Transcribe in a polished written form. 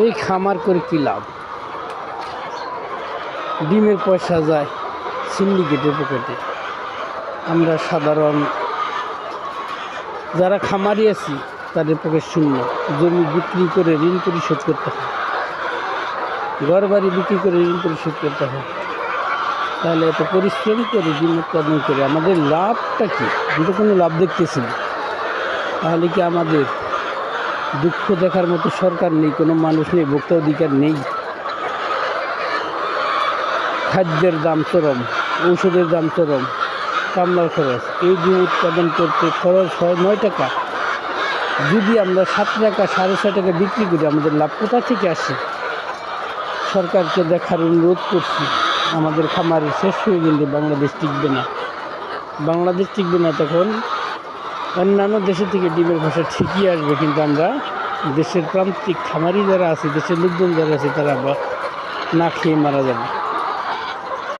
এই খামার করে কী লাভ? ডিমের পয়সা যায় সিন্ডিকেটের পকেটে। আমরা সাধারণ যারা খামারি আছি তাদের পকেট শূন্য। জমি বিক্রি করে ঋণ পরিশোধ করতে হয়, ঘর বাড়ি বিক্রি করে ঋণ পরিশোধ করতে হয়। তাহলে এত পরিশ্রম করে ডিম উৎপাদন করে আমাদের লাভটা কী? আমরা কোনো লাভ দেখতেছি না। তাহলে কি আমাদের দুঃখ দেখার মতো সরকার নেই, কোনো মানুষ নেই, ভোক্তা অধিকার নেই? খাদ্যের দাম চরম, ঔষধের দাম চরম, কামলার খরচ। এই ডিম উৎপাদন করতে খরচ হয় 9 টাকা। যদি আমরা 7 টাকা 6.5 টাকা বিক্রি করি, আমাদের লাভ কোথা থেকে আসে? সরকারকে দেখার অনুরোধ করছি। আমাদের খামারে শেষ হয়ে গেলে বাংলাদেশ টিকবে না। বাংলাদেশ টিকবে না তখন অন্যান্য দেশে থেকে ডিমের ভাষা ঠিকই আসবে, কিন্তু আমরা দেশের প্রান্তিক খামারি যারা আছে, দেশের লোকজন যারা আছে, তারা না খেয়ে মারা যাবে।